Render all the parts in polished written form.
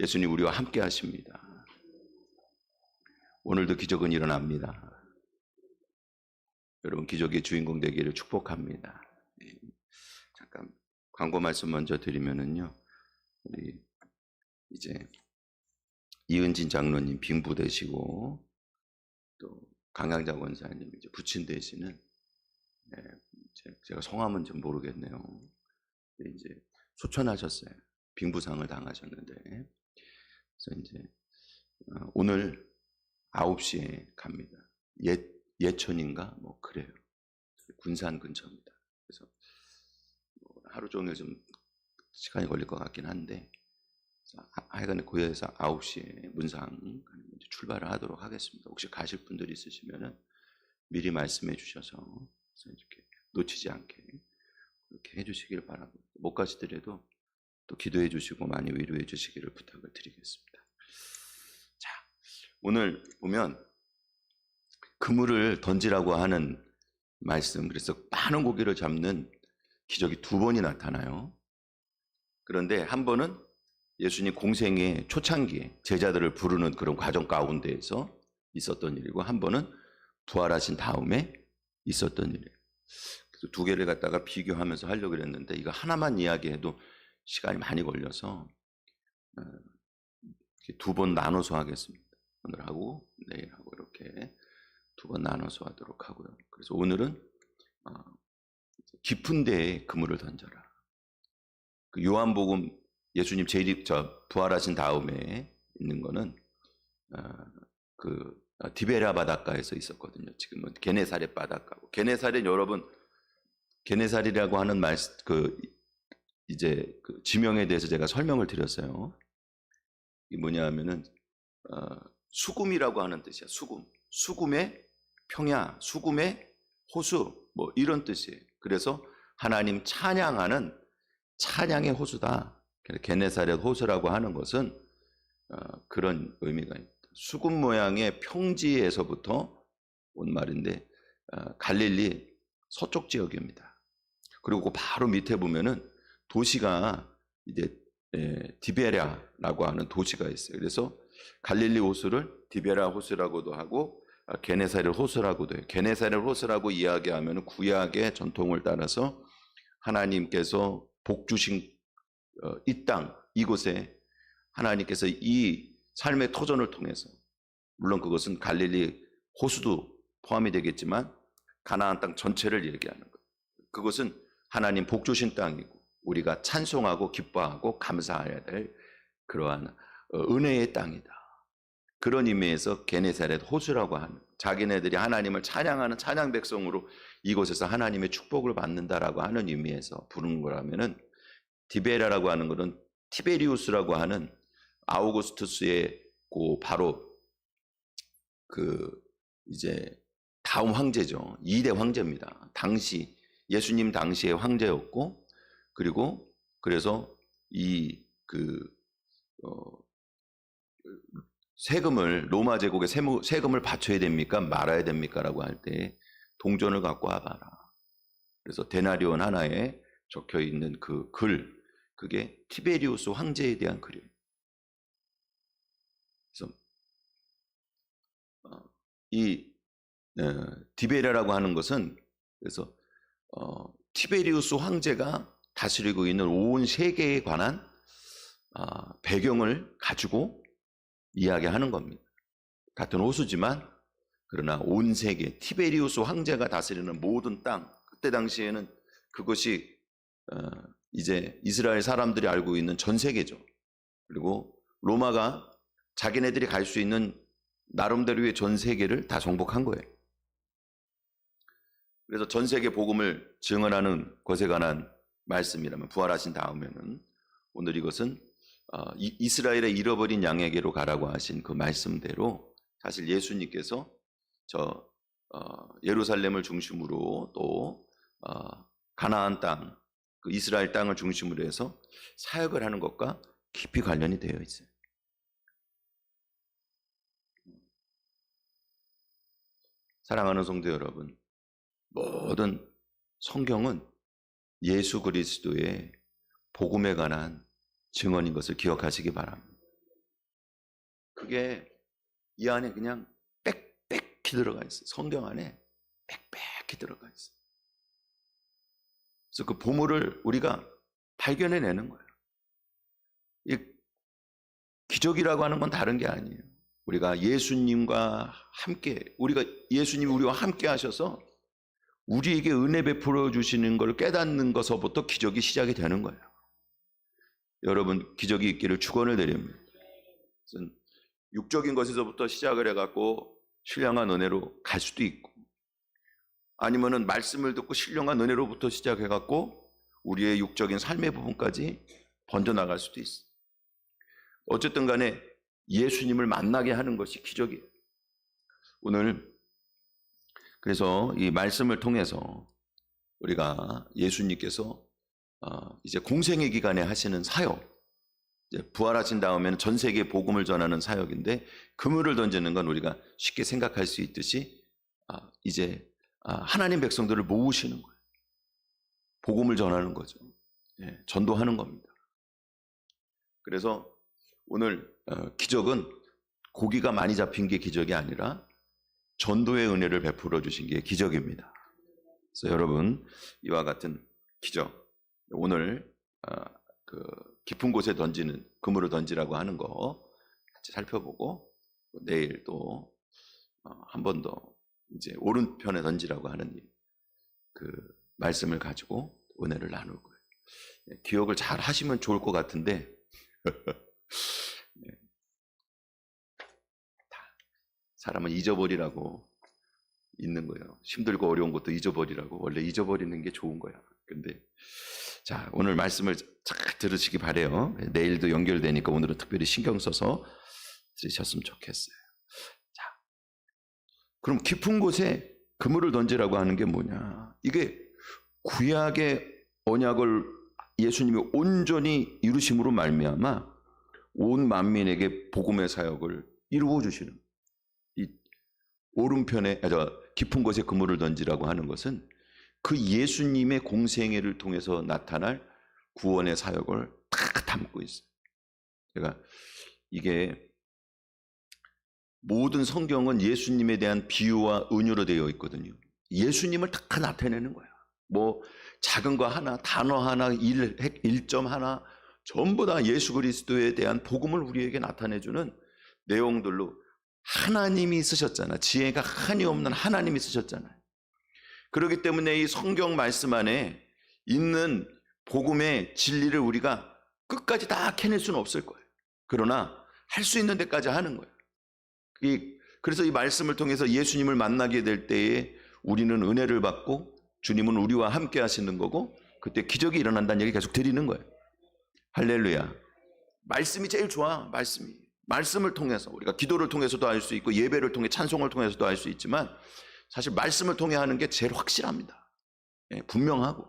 예수님 우리와 함께 하십니다. 오늘도 기적은 일어납니다. 여러분 기적의 주인공 되기를 축복합니다. 잠깐 광고 말씀 먼저 드리면은요, 우리 이제 이은진 장로님 빙부 되시고 또 강양자 권사님 이제 부친 되시는, 제가 성함은 좀 모르겠네요. 이제 소천하셨어요. 빙부상을 당하셨는데, 그래서 이제 오늘 9시에 갑니다. 예천인가 뭐 그래요. 군산 근처입니다. 그래서 하루 종일 좀 시간이 걸릴 것 같긴 한데, 하여간에 고해에서 9시에 문상 출발을 하도록 하겠습니다. 혹시 가실 분들이 있으시면은 미리 말씀해 주셔서 이렇게 놓치지 않게 그렇게 해주시길 바라고, 못 가시더라도 또 기도해 주시고 많이 위로해 주시기를 부탁을 드리겠습니다. 자, 오늘 보면 그물을 던지라고 하는 말씀, 그래서 많은 고기를 잡는 기적이 2번이 나타나요. 그런데 한 번은 예수님 공생의 초창기에 제자들을 부르는 그런 과정 가운데에서 있었던 일이고, 한 번은 부활하신 다음에 있었던 일이에요. 그래서 2개를 갖다가 비교하면서 하려고 했는데, 이거 하나만 이야기해도 시간이 많이 걸려서 2번 나눠서 하겠습니다. 오늘 하고 내일 하고 이렇게 2번 나눠서 하도록 하고요. 그래서 오늘은 깊은 데에 그물을 던져라. 그 요한복음 예수님 부활하신 다음에 있는 거는 디베랴 바닷가에서 있었거든요. 지금은 게네사렛 바닷가고, 게네사렛, 여러분 게네사렛이라고 하는 이제 그 지명에 대해서 제가 설명을 드렸어요. 이게 뭐냐 하면은 수금이라고 하는 뜻이야. 수금의 평야, 수금의 호수, 뭐 이런 뜻이에요. 그래서 하나님 찬양하는 찬양의 호수다. 게네사렛 호수라고 하는 것은 그런 의미가 있다. 수금 모양의 평지에서부터 온 말인데, 갈릴리 서쪽 지역입니다. 그리고 그 바로 밑에 보면은 도시가 이제 디베랴라고 하는 도시가 있어요. 그래서 갈릴리 호수를 디베랴 호수라고도 하고 게네사렛 호수라고도 해요. 게네사렛 호수라고 이야기하면 구약의 전통을 따라서 하나님께서 복 주신 이 땅, 이곳에 하나님께서 이 삶의 터전을 통해서, 물론 그것은 갈릴리 호수도 포함이 되겠지만 가나안 땅 전체를 얘기하는 거예요. 그것은 하나님 복 주신 땅이고 우리가 찬송하고 기뻐하고 감사해야 될 그러한 은혜의 땅이다. 그런 의미에서 게네사렛 호수라고 하는, 자기네들이 하나님을 찬양하는 찬양 백성으로 이곳에서 하나님의 축복을 받는다라고 하는 의미에서 부르는 거라면은, 디베랴라고 하는 것은 티베리우스라고 하는 아우구스투스의 바로 이제 다음 황제죠. 2대 황제입니다. 당시 예수님 당시의 황제였고, 그리고 그래서 세금을, 로마 제국에 세금을 바쳐야 됩니까? 말아야 됩니까? 라고 할 때 동전을 갖고 와봐라. 그래서 데나리온 하나에 적혀 있는 그 글, 그게 티베리우스 황제에 대한 글이에요. 그래서 이 디베랴라고 하는 것은, 그래서 티베리우스 황제가 다스리고 있는 온 세계에 관한 배경을 가지고 이야기하는 겁니다. 같은 호수지만 그러나 온 세계, 티베리우스 황제가 다스리는 모든 땅, 그때 당시에는 그것이 이제 이스라엘 사람들이 알고 있는 전 세계죠. 그리고 로마가 자기네들이 갈 수 있는 나름대로의 전 세계를 다 정복한 거예요. 그래서 전 세계 복음을 증언하는 것에 관한 말씀이라면, 부활하신 다음에는 오늘 이것은 이스라엘의 잃어버린 양에게로 가라고 하신 그 말씀대로, 사실 예수님께서 예루살렘을 중심으로 또 가나안 땅, 그 이스라엘 땅을 중심으로 해서 사역을 하는 것과 깊이 관련이 되어 있어요. 사랑하는 성도 여러분, 모든 성경은 예수 그리스도의 복음에 관한 증언인 것을 기억하시기 바랍니다. 그게 이 안에 그냥 빽빽히 들어가 있어요. 성경 안에 빽빽히 들어가 있어요. 그래서 그 보물을 우리가 발견해내는 거예요. 이 기적이라고 하는 건 다른 게 아니에요. 우리가 예수님과 함께, 예수님이 우리와 함께 하셔서 우리에게 은혜 베풀어 주시는 걸 깨닫는 것서부터 기적이 시작이 되는 거예요. 여러분, 기적이 있기를 축원을 드립니다. 육적인 것에서부터 시작을 해갖고 신령한 은혜로 갈 수도 있고, 아니면은 말씀을 듣고 신령한 은혜로부터 시작해갖고 우리의 육적인 삶의 부분까지 번져나갈 수도 있어요. 어쨌든 간에 예수님을 만나게 하는 것이 기적이에요. 오늘 그래서 이 말씀을 통해서 우리가 예수님께서 이제 공생의 기간에 하시는 사역, 이제 부활하신 다음에는 전 세계에 복음을 전하는 사역인데, 그물을 던지는 건 우리가 쉽게 생각할 수 있듯이 이제 하나님 백성들을 모으시는 거예요. 복음을 전하는 거죠. 예, 전도하는 겁니다. 그래서 오늘 기적은 고기가 많이 잡힌 게 기적이 아니라 전도의 은혜를 베풀어 주신 게 기적입니다. 그래서 여러분, 이와 같은 기적, 오늘 그 깊은 곳에 던지는, 그물을 던지라고 하는 거 같이 살펴보고, 내일 또 한 번 더 이제 오른편에 던지라고 하는 그 말씀을 가지고 은혜를 나눌 거예요. 기억을 잘 하시면 좋을 것 같은데 네. 사람은 잊어버리라고 있는 거예요. 힘들고 어려운 것도 잊어버리라고. 원래 잊어버리는 게 좋은 거야. 근데 자, 오늘 말씀을 잘 들으시기 바래요. 내일도 연결되니까 오늘은 특별히 신경 써서 들으셨으면 좋겠어요. 자, 그럼 깊은 곳에 그물을 던지라고 하는 게 뭐냐? 이게 구약의 언약을 예수님이 온전히 이루심으로 말미암아 온 만민에게 복음의 사역을 이루어 주시는, 이 오른편에 깊은 곳에 그물을 던지라고 하는 것은 그 예수님의 공생애를 통해서 나타날 구원의 사역을 다 담고 있어요. 그러니까 이게 모든 성경은 예수님에 대한 비유와 은유로 되어 있거든요. 예수님을 다 나타내는 거야. 뭐 작은 거 하나, 단어 하나, 일점 하나, 전부 다 예수 그리스도에 대한 복음을 우리에게 나타내주는 내용들로 하나님이 쓰셨잖아. 지혜가 한이 없는 하나님이 쓰셨잖아요. 그렇기 때문에 이 성경 말씀 안에 있는 복음의 진리를 우리가 끝까지 다 캐낼 수는 없을 거예요. 그러나 할 수 있는 데까지 하는 거예요. 그래서 이 말씀을 통해서 예수님을 만나게 될 때에 우리는 은혜를 받고 주님은 우리와 함께 하시는 거고, 그때 기적이 일어난다는 얘기 계속 드리는 거예요. 할렐루야. 말씀이 제일 좋아. 말씀을 통해서 우리가 기도를 통해서도 알 수 있고, 예배를 통해 찬송을 통해서도 알 수 있지만, 사실 말씀을 통해 하는 게 제일 확실합니다. 예, 분명하고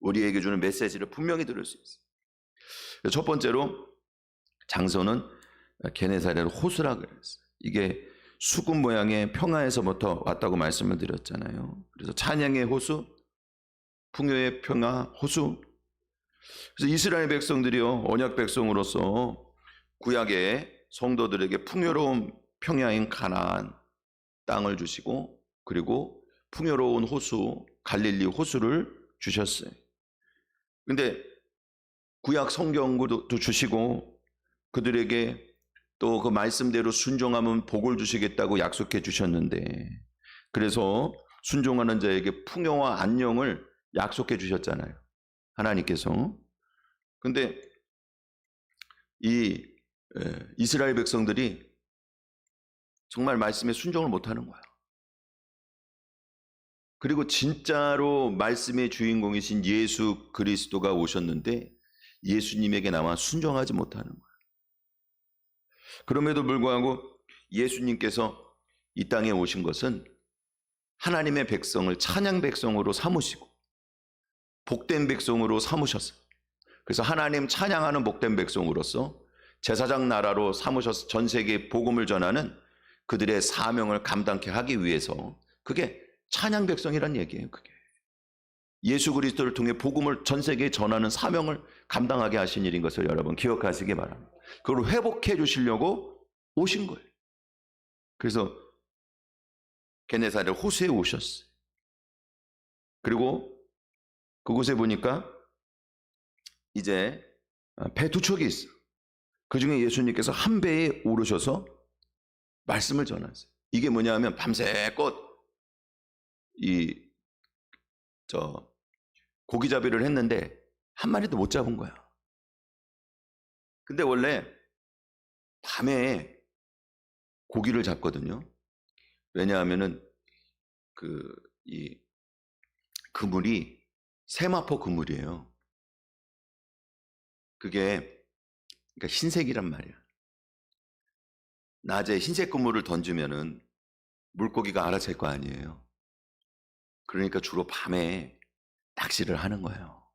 우리에게 주는 메시지를 분명히 들을 수 있어요. 첫 번째로 장소는 게네사렛 호수라 그랬어요. 이게 수국 모양의 평화에서부터 왔다고 말씀을 드렸잖아요. 그래서 찬양의 호수, 풍요의 평화 호수. 그래서 이스라엘 백성들이요, 언약 백성으로서 구약의 성도들에게 풍요로운 평야인 가나안 땅을 주시고, 그리고 풍요로운 호수, 갈릴리 호수를 주셨어요. 근데 구약 성경도 주시고, 그들에게 또 그 말씀대로 순종하면 복을 주시겠다고 약속해 주셨는데, 그래서 순종하는 자에게 풍요와 안녕을 약속해 주셨잖아요, 하나님께서. 근데 이 이스라엘 백성들이 정말 말씀에 순종을 못하는 거야. 그리고 진짜로 말씀의 주인공이신 예수 그리스도가 오셨는데 예수님에게 나와 순종하지 못하는 거야. 그럼에도 불구하고 예수님께서 이 땅에 오신 것은 하나님의 백성을 찬양 백성으로 삼으시고 복된 백성으로 삼으셨어요. 그래서 하나님 찬양하는 복된 백성으로서 제사장 나라로 삼으셔서 전 세계에 복음을 전하는 그들의 사명을 감당케 하기 위해서, 그게 찬양 백성이란 얘기예요. 그게 예수 그리스도를 통해 복음을 전 세계에 전하는 사명을 감당하게 하신 일인 것을 여러분 기억하시기 바랍니다. 그걸 회복해 주시려고 오신 거예요. 그래서 게네사렛 호수에 오셨어요. 그리고 그곳에 보니까 이제 배 두 척이 있어. 그 중에 예수님께서 한 배에 오르셔서 말씀을 전하세요. 이게 뭐냐 하면 밤새껏 고기잡이를 했는데 한 마리도 못 잡은 거야. 근데 원래 밤에 고기를 잡거든요. 왜냐하면은 이 그물이 세마포 그물이에요. 그게 그러니까 흰색이란 말이야. 낮에 흰색 그물을 던지면은 물고기가 알아챌 거 아니에요. 그러니까 주로 밤에 낚시를 하는 거예요.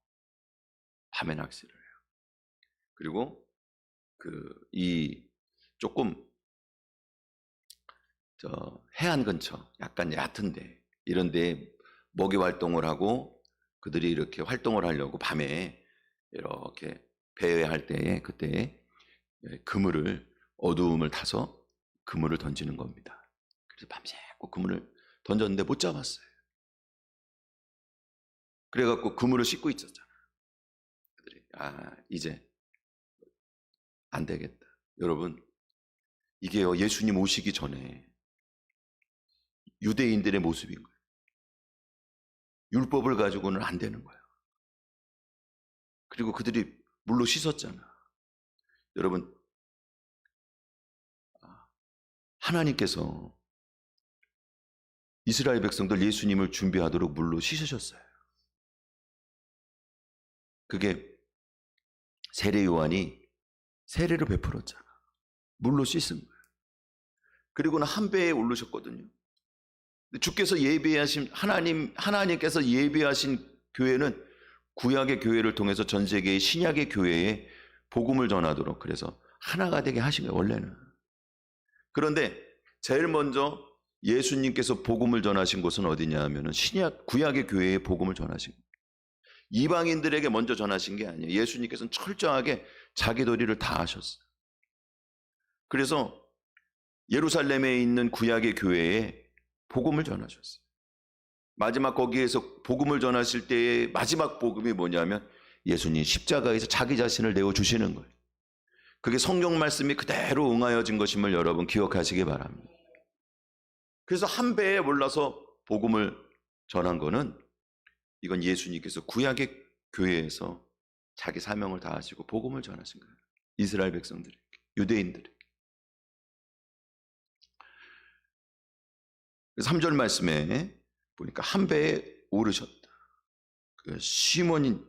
밤에 낚시를 해요. 그리고 조금 해안 근처 약간 얕은데 이런 데 먹이 활동을 하고 그들이 이렇게 활동을 하려고 밤에 이렇게 배회할 때에 그때 어두움을 타서 그물을 던지는 겁니다. 그래서 밤새고 그물을 던졌는데 못 잡았어요. 그래갖고 그물을 씻고 있었잖아. 그들이 이제 안 되겠다. 여러분, 이게요 예수님 오시기 전에 유대인들의 모습인 거예요. 율법을 가지고는 안 되는 거예요. 그리고 그들이 물로 씻었잖아. 여러분, 하나님께서 이스라엘 백성들 예수님을 준비하도록 물로 씻으셨어요. 그게 세례 요한이 세례를 베풀었잖아. 물로 씻은 거예요. 그리고는 한 배에 오르셨거든요. 주께서 예비하신 하나님께서 예비하신 교회는 구약의 교회를 통해서 전 세계의 신약의 교회에 복음을 전하도록 그래서 하나가 되게 하신 거예요, 원래는. 그런데 제일 먼저 예수님께서 복음을 전하신 곳은 어디냐 하면은 구약의 교회에 복음을 전하신 거예요. 이방인들에게 먼저 전하신 게 아니에요. 예수님께서는 철저하게 자기 도리를 다 하셨어요. 그래서 예루살렘에 있는 구약의 교회에 복음을 전하셨어요. 마지막 거기에서 복음을 전하실 때의 마지막 복음이 뭐냐면 예수님 십자가에서 자기 자신을 내어주시는 거예요. 그게 성경 말씀이 그대로 응하여진 것임을 여러분 기억하시기 바랍니다. 그래서 한 배에 올라서 복음을 전한 거는 이건 예수님께서 구약의 교회에서 자기 사명을 다하시고 복음을 전하신 거예요. 이스라엘 백성들에게, 유대인들에게. 3절 말씀에 보니까 한 배에 오르셨다. 시몬의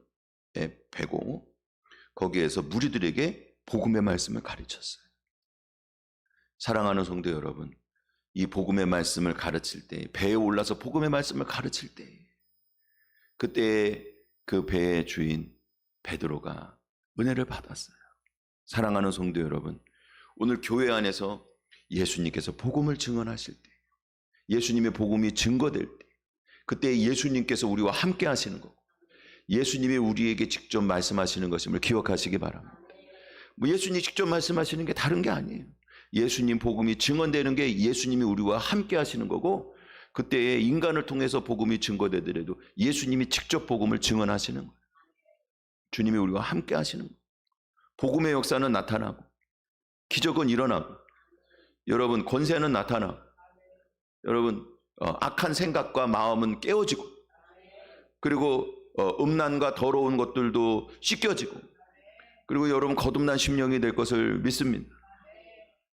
배고 거기에서 무리들에게 복음의 말씀을 가르쳤어요. 사랑하는 성도 여러분, 이 복음의 말씀을 가르칠 때, 배에 올라서 복음의 말씀을 가르칠 때, 그때 그 배의 주인 베드로가 은혜를 받았어요. 사랑하는 성도 여러분, 오늘 교회 안에서 예수님께서 복음을 증언하실 때, 예수님의 복음이 증거될 때, 그때 예수님께서 우리와 함께 하시는 거고 예수님이 우리에게 직접 말씀하시는 것임을 기억하시기 바랍니다. 예수님이 직접 말씀하시는 게 다른 게 아니에요. 예수님 복음이 증언되는 게 예수님이 우리와 함께 하시는 거고 그때에 인간을 통해서 복음이 증거되더라도 예수님이 직접 복음을 증언하시는 거예요. 주님이 우리와 함께 하시는 거예요. 복음의 역사는 나타나고 기적은 일어나고 여러분 권세는 나타나고 여러분 악한 생각과 마음은 깨어지고 그리고 음란과 더러운 것들도 씻겨지고 그리고 여러분 거듭난 심령이 될 것을 믿습니다.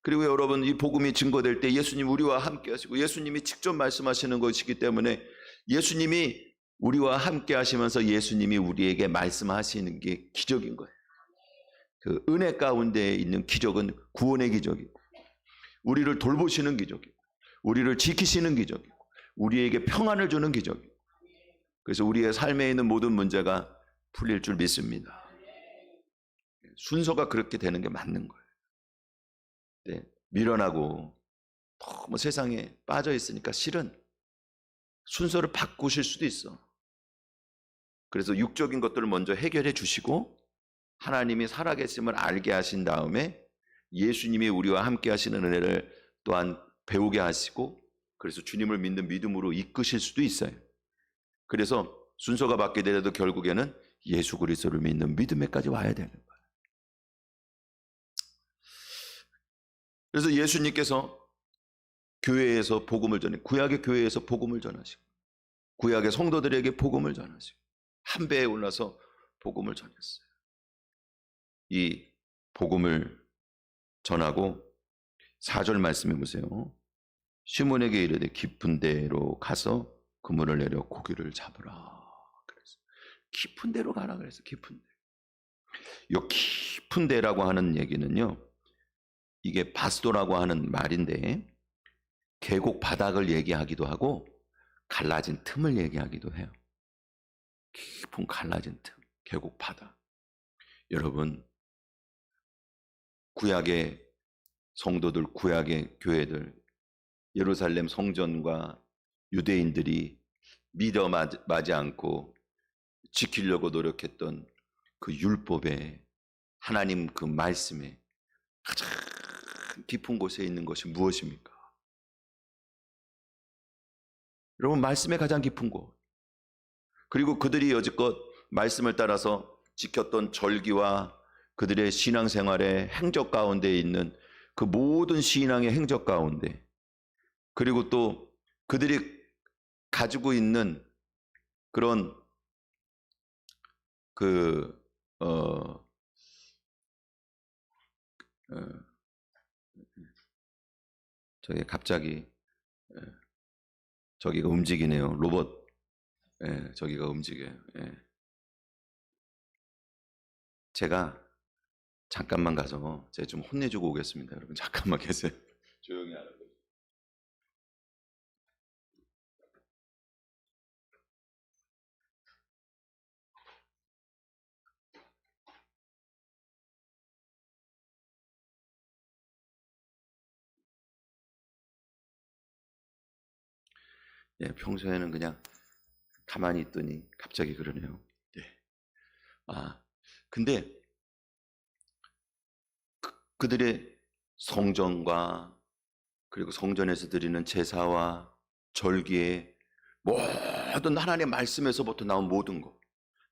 그리고 여러분 이 복음이 증거될 때 예수님 우리와 함께 하시고 예수님이 직접 말씀하시는 것이기 때문에 예수님이 우리와 함께 하시면서 예수님이 우리에게 말씀하시는 게 기적인 거예요. 그 은혜 가운데 있는 기적은 구원의 기적이고 우리를 돌보시는 기적이고 우리를 지키시는 기적이고 우리에게 평안을 주는 기적이고 그래서 우리의 삶에 있는 모든 문제가 풀릴 줄 믿습니다. 순서가 그렇게 되는 게 맞는 거예요. 네, 미련하고 너무 세상에 빠져 있으니까 실은 순서를 바꾸실 수도 있어. 그래서 육적인 것들을 먼저 해결해 주시고 하나님이 살아계심을 알게 하신 다음에 예수님이 우리와 함께 하시는 은혜를 또한 배우게 하시고, 그래서 주님을 믿는 믿음으로 이끄실 수도 있어요. 그래서 순서가 바뀌더라도 결국에는 예수 그리스도를 믿는 믿음에까지 와야 되는 거예요. 그래서 예수님께서 교회에서 복음을 전해, 구약의 교회에서 복음을 전하시고, 구약의 성도들에게 복음을 전하시고, 한 배에 올라서 복음을 전했어요. 이 복음을 전하고 4절 말씀해 보세요. 시몬에게 이르되 깊은 데로 가서 그물을 내려 고기를 잡으라. 그래서 깊은 데로 가라 그래서 깊은 데. 이 깊은 데라고 하는 얘기는요, 이게 바스도라고 하는 말인데 계곡 바닥을 얘기하기도 하고 갈라진 틈을 얘기하기도 해요. 깊은 갈라진 틈, 계곡 바닥. 여러분, 구약의 성도들, 구약의 교회들, 예루살렘 성전과 유대인들이 믿어마지 않고 지키려고 노력했던 그 율법에, 하나님 그 말씀에 가장 깊은 곳에 있는 것이 무엇입니까? 여러분, 말씀의 가장 깊은 곳, 그리고 그들이 여지껏 말씀을 따라서 지켰던 절기와 그들의 신앙생활의 행적 가운데 있는 그 모든 신앙의 행적 가운데, 그리고 또 그들이 가지고 있는 그런 저기 갑자기 저기가 움직이네요. 로봇. 저기가 움직여요. 제가 잠깐만 가서 제가 좀 혼내주고 오겠습니다. 여러분 잠깐만 계세요. 조용히 하라고. 평소에는 그냥 가만히 있더니 갑자기 그러네요. 근데 그들의 성전과 그리고 성전에서 드리는 제사와 절기에 모든 하나님의 말씀에서부터 나온 모든 것,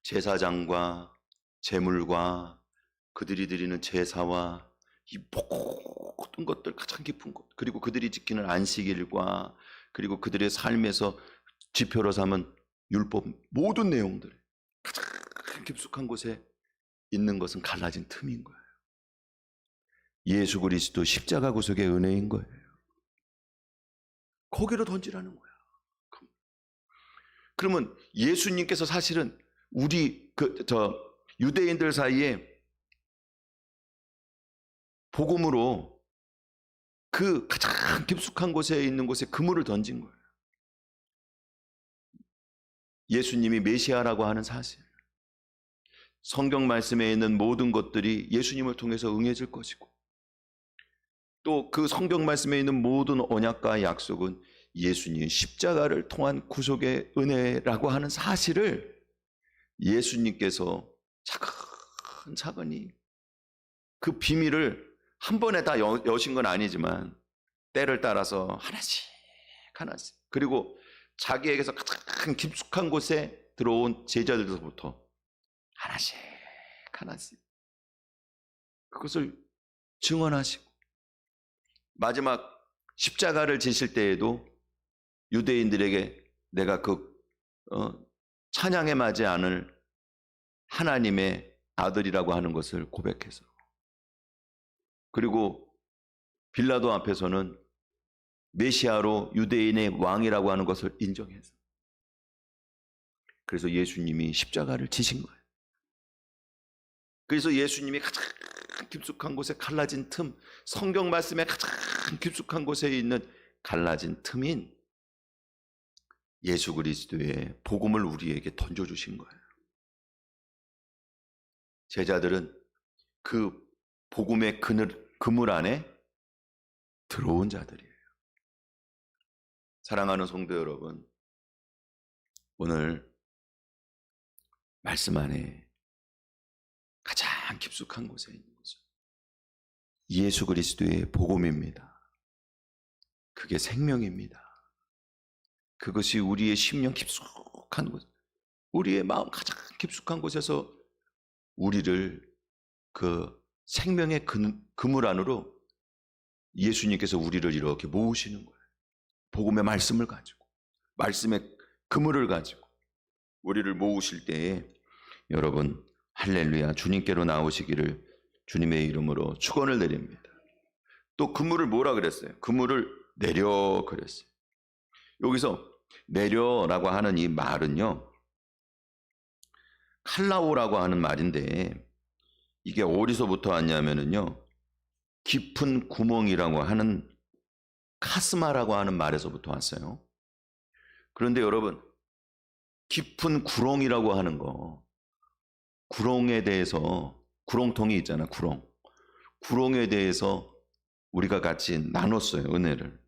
제사장과 제물과 그들이 드리는 제사와 이 모든 것들, 가장 깊은 것, 그리고 그들이 지키는 안식일과 그리고 그들의 삶에서 지표로 삼은 율법, 모든 내용들 가장 깊숙한 곳에 있는 것은 갈라진 틈인 거예요. 예수 그리스도 십자가 구속의 은혜인 거예요. 거기로 던지라는 거야. 그러면 예수님께서 사실은 우리 유대인들 사이에 복음으로 그 가장 깊숙한 곳에 있는 곳에 그물을 던진 거예요. 예수님이 메시아라고 하는 사실, 성경 말씀에 있는 모든 것들이 예수님을 통해서 응해질 것이고, 또 그 성경 말씀에 있는 모든 언약과 약속은 예수님 십자가를 통한 구속의 은혜라고 하는 사실을 예수님께서 차근차근히 그 비밀을 한 번에 다 여신 건 아니지만 때를 따라서 하나씩 하나씩, 그리고 자기에게서 가장 깊숙한 곳에 들어온 제자들로부터 하나씩 하나씩 그것을 증언하시고, 마지막 십자가를 지실 때에도 유대인들에게 내가 찬양에 맞지 않을 하나님의 아들이라고 하는 것을 고백해서, 그리고 빌라도 앞에서는 메시아로 유대인의 왕이라고 하는 것을 인정해서, 그래서 예수님이 십자가를 지신 거예요. 그래서 예수님이 가장 깊숙한 곳에 갈라진 틈, 성경 말씀에 가장 깊숙한 곳에 있는 갈라진 틈인 예수 그리스도의 복음을 우리에게 던져주신 거예요. 제자들은 그 복음의 그물 안에 들어온 자들이에요. 사랑하는 성도 여러분, 오늘 말씀 안에 가장 깊숙한 곳에 있는 거죠. 예수 그리스도의 복음입니다. 그게 생명입니다. 그것이 우리의 심령 깊숙한 곳, 우리의 마음 가장 깊숙한 곳에서 우리를 그 생명의 그물 안으로 예수님께서 우리를 이렇게 모으시는 거예요. 복음의 말씀을 가지고, 말씀의 그물을 가지고 우리를 모으실 때에 여러분 할렐루야, 주님께로 나오시기를 주님의 이름으로 축원을 드립니다. 또 그물을 뭐라 그랬어요? 그물을 내려 그랬어요. 여기서 내려라고 하는 이 말은요, 칼라오라고 하는 말인데 이게 어디서부터 왔냐면요, 깊은 구멍이라고 하는 카스마라고 하는 말에서부터 왔어요. 그런데 여러분, 깊은 구렁이라고 하는 거, 구렁에 대해서, 구렁통이 있잖아, 구렁에 대해서 우리가 같이 나눴어요, 은혜를.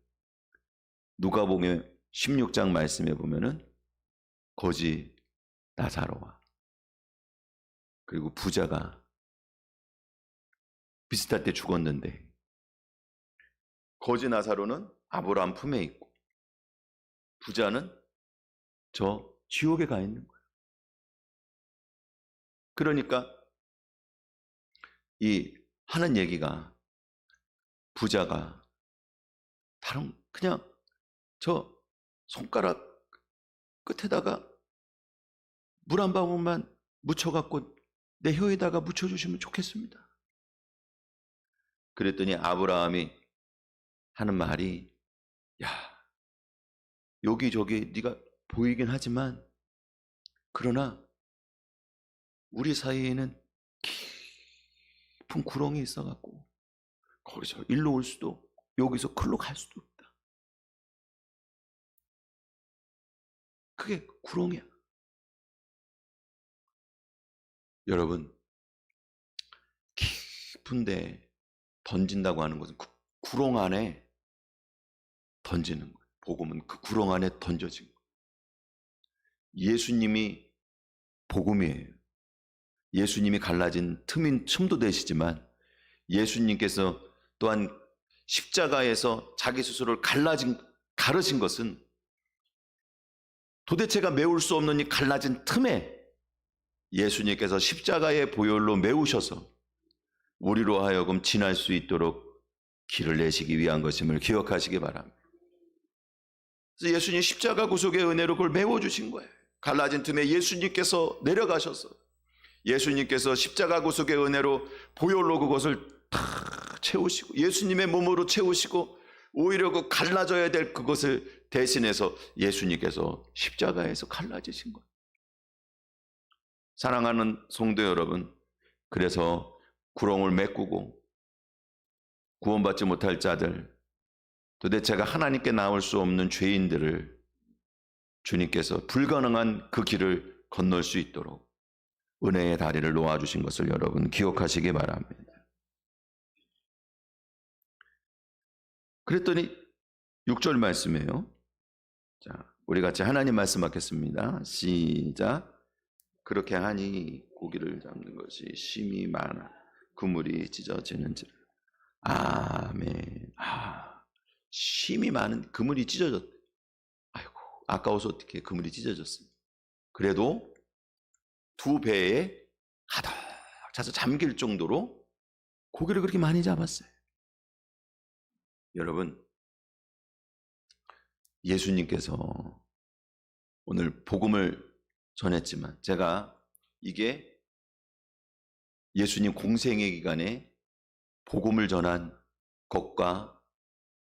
누가복음 16장 말씀에 보면은 거지 나사로와 그리고 부자가 비슷할 때 죽었는데, 거지 나사로는 아브라함 품에 있고 부자는 저 지옥에 가 있는 거예요. 그러니까 이 하는 얘기가, 부자가 다른 그냥 저 손가락 끝에다가 물 한 방울만 묻혀갖고 내 혀에다가 묻혀주시면 좋겠습니다. 그랬더니 아브라함이 하는 말이, 야, 여기저기 네가 보이긴 하지만 그러나 우리 사이에는 깊은 구렁이 있어갖고 거기서 일로 올 수도 여기서 글로 갈 수도 없다. 그게 구렁이야. 여러분, 깊은데 던진다고 하는 것은 그 구렁 안에 던지는 거예요. 복음은 그 구렁 안에 던져진 거예요. 예수님이 복음이에요. 예수님이 갈라진 틈도 되시지만 예수님께서 또한 십자가에서 자기 스스로를 가르신 것은 도대체가 메울 수 없는 이 갈라진 틈에 예수님께서 십자가의 보혈로 메우셔서 우리로 하여금 지날 수 있도록 길을 내시기 위한 것임을 기억하시기 바랍니다. 그래서 예수님 십자가 구속의 은혜로 그걸 메워주신 거예요. 갈라진 틈에 예수님께서 내려가셔서 예수님께서 십자가 구속의 은혜로 보혈로 그것을 다 채우시고 예수님의 몸으로 채우시고 오히려 그 갈라져야 될 그것을 대신해서 예수님께서 십자가에서 갈라지신 거예요. 사랑하는 성도 여러분, 그래서 구렁을 메꾸고 구원받지 못할 자들, 도대체가 하나님께 나올 수 없는 죄인들을 주님께서 불가능한 그 길을 건널 수 있도록 은혜의 다리를 놓아주신 것을 여러분 기억하시기 바랍니다. 그랬더니 6절 말씀이에요. 자, 우리 같이 하나님 말씀하겠습니다. 시작. 그렇게 하니 고기를 잡는 것이 심이 많아 그물이 찢어지는지라. 아멘. 심이 많은 그물이 찢어졌대. 아이고, 아까워서 어떻게 그물이 찢어졌습니까? 그래도 두 배에 가득 차서 잠길 정도로 고기를 그렇게 많이 잡았어요. 여러분, 예수님께서 오늘 복음을 전했지만 제가 이게 예수님 공생의 기간에 복음을 전한 것과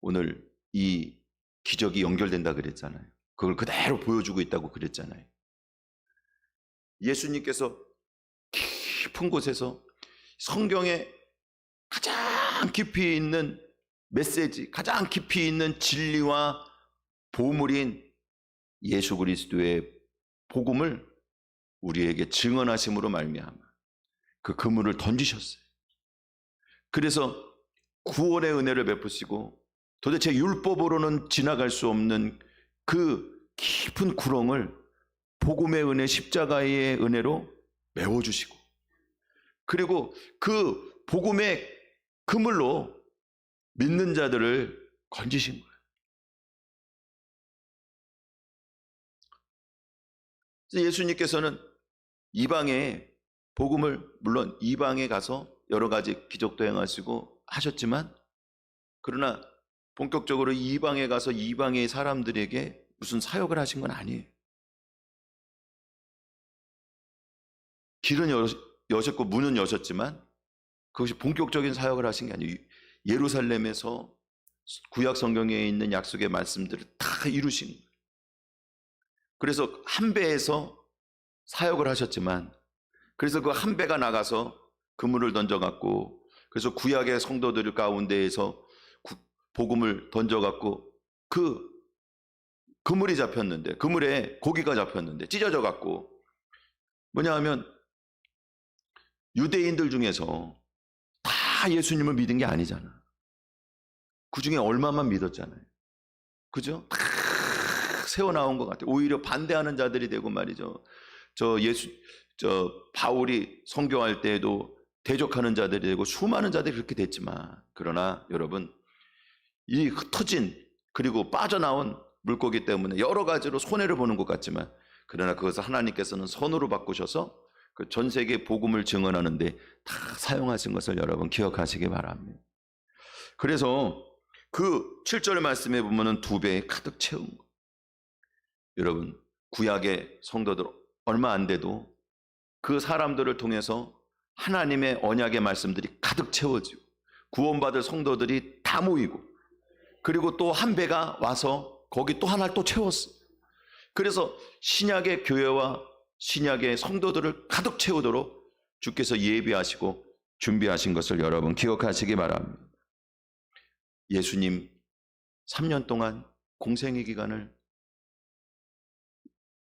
오늘 이 기적이 연결된다 그랬잖아요. 그걸 그대로 보여주고 있다고 그랬잖아요. 예수님께서 깊은 곳에서 성경에 가장 깊이 있는 메시지, 가장 깊이 있는 진리와 보물인 예수 그리스도의 복음을 우리에게 증언하심으로 말미암아 그 그물을 던지셨어요. 그래서 구원의 은혜를 베푸시고 도대체 율법으로는 지나갈 수 없는 그 깊은 구렁을 복음의 은혜, 십자가의 은혜로 메워주시고, 그리고 그 복음의 그물로 믿는 자들을 건지신 거예요. 그래서 예수님께서는 이방에 복음을, 물론 이방에 가서 여러 가지 기적도 행하시고 하셨지만, 그러나 본격적으로 이방에 가서 이방의 사람들에게 무슨 사역을 하신 건 아니에요. 길은 여셨고 문은 여셨지만 그것이 본격적인 사역을 하신 게 아니에요. 예루살렘에서 구약 성경에 있는 약속의 말씀들을 다 이루신 거예요. 그래서 한 배에서 사역을 하셨지만, 그래서 그 한 배가 나가서 그물을 던져갖고, 그래서 구약의 성도들 가운데에서 복음을 던져갖고 그 그물이 잡혔는데, 그물에 고기가 잡혔는데 찢어져 갖고, 뭐냐 하면 유대인들 중에서 다 예수님을 믿은 게 아니잖아. 그 중에 얼마만 믿었잖아요. 그죠? 다 세워 나온 것 같아요. 오히려 반대하는 자들이 되고 말이죠. 바울이 선교할 때에도 대적하는 자들이 되고 수많은 자들이 그렇게 됐지만, 그러나 여러분, 이 흩어진 그리고 빠져나온 물고기 때문에 여러 가지로 손해를 보는 것 같지만, 그러나 그것을 하나님께서는 선으로 바꾸셔서 그 전 세계 복음을 증언하는데 다 사용하신 것을 여러분 기억하시기 바랍니다. 그래서 그 7절 말씀에 보면은 2배 가득 채운 거. 여러분, 구약의 성도들 얼마 안 돼도 그 사람들을 통해서 하나님의 언약의 말씀들이 가득 채워지고 구원받을 성도들이 다 모이고, 그리고 또 한 배가 와서 거기 또 하나를 또 채웠어요. 그래서 신약의 교회와 신약의 성도들을 가득 채우도록 주께서 예비하시고 준비하신 것을 여러분 기억하시기 바랍니다. 예수님 3년 동안 공생의 기간을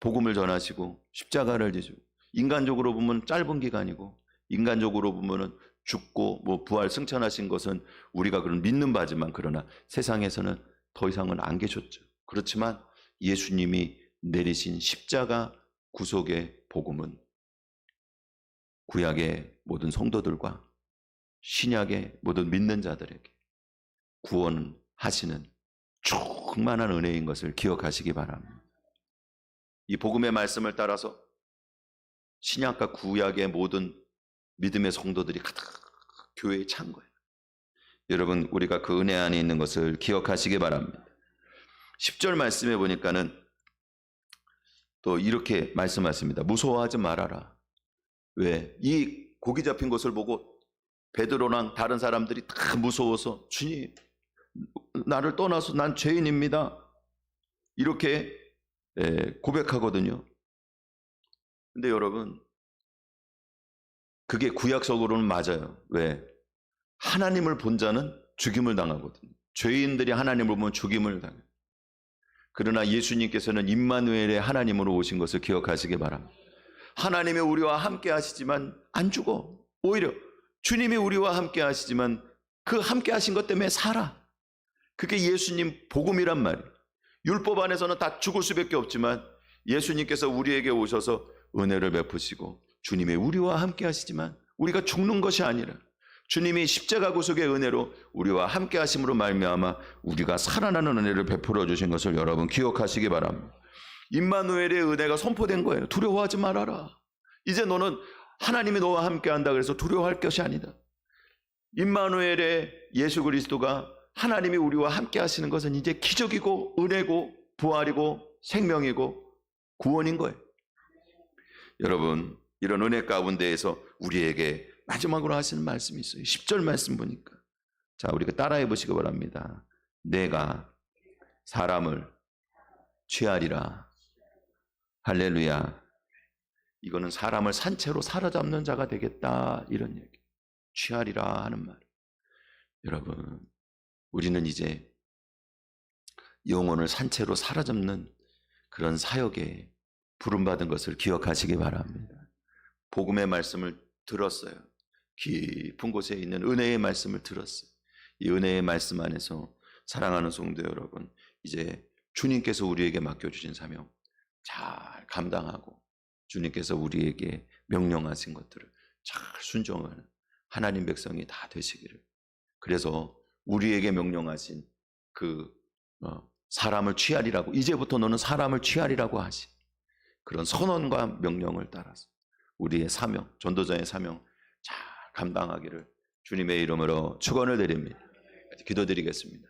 복음을 전하시고 십자가를 지시고, 인간적으로 보면 짧은 기간이고, 인간적으로 보면은 죽고 부활 승천하신 것은 우리가 그런 믿는 바지만, 그러나 세상에서는 더 이상은 안 계셨죠. 그렇지만 예수님이 내리신 십자가 구속의 복음은 구약의 모든 성도들과 신약의 모든 믿는 자들에게 구원하시는 충만한 은혜인 것을 기억하시기 바랍니다. 이 복음의 말씀을 따라서 신약과 구약의 모든 믿음의 성도들이 가득 교회에 찬 거예요. 여러분, 우리가 그 은혜 안에 있는 것을 기억하시기 바랍니다. 10절 말씀에 보니까는 또 이렇게 말씀하십니다. 무서워하지 말아라. 왜? 이 고기 잡힌 것을 보고 베드로랑 다른 사람들이 다 무서워서, 주님, 나를 떠나서 난 죄인입니다, 이렇게 고백하거든요. 근데 여러분, 그게 구약적으로는 맞아요. 왜? 하나님을 본 자는 죽임을 당하거든요. 죄인들이 하나님을 보면 죽임을 당해요. 그러나 예수님께서는 임마누엘의 하나님으로 오신 것을 기억하시기 바랍니다. 하나님이 우리와 함께 하시지만 안 죽어. 오히려 주님이 우리와 함께 하시지만 그 함께 하신 것 때문에 살아. 그게 예수님 복음이란 말이에요. 율법 안에서는 다 죽을 수밖에 없지만 예수님께서 우리에게 오셔서 은혜를 베푸시고, 주님이 우리와 함께 하시지만 우리가 죽는 것이 아니라 주님이 십자가 구속의 은혜로 우리와 함께 하심으로 말미암아 우리가 살아나는 은혜를 베풀어 주신 것을 여러분 기억하시기 바랍니다. 임마누엘의 은혜가 선포된 거예요. 두려워하지 말아라. 이제 너는 하나님이 너와 함께 한다 그래서 두려워할 것이 아니다. 임마누엘의 예수 그리스도가, 하나님이 우리와 함께 하시는 것은 이제 기적이고 은혜고 부활이고 생명이고 구원인 거예요. 여러분, 이런 은혜 가운데에서 우리에게 마지막으로 하시는 말씀이 있어요. 10절 말씀 보니까, 자, 우리가 따라해 보시기 바랍니다. 내가 사람을 취하리라. 할렐루야. 이거는 사람을 산채로 사로잡는 자가 되겠다, 이런 얘기. 취하리라 하는 말. 여러분, 우리는 이제 영혼을 산채로 사로잡는 그런 사역에 부름받은 것을 기억하시기 바랍니다. 복음의 말씀을 들었어요. 깊은 곳에 있는 은혜의 말씀을 들었어요. 이 은혜의 말씀 안에서 사랑하는 성도 여러분, 이제 주님께서 우리에게 맡겨주신 사명 잘 감당하고, 주님께서 우리에게 명령하신 것들을 잘 순종하는 하나님 백성이 다 되시기를 그래서 우리에게 명령하신 그 사람을 취하리라고, 이제부터 너는 사람을 취하리라고 하신 그런 선언과 명령을 따라서 우리의 사명, 전도자의 사명 잘 감당하기를 주님의 이름으로 축원을 드립니다. 기도드리겠습니다.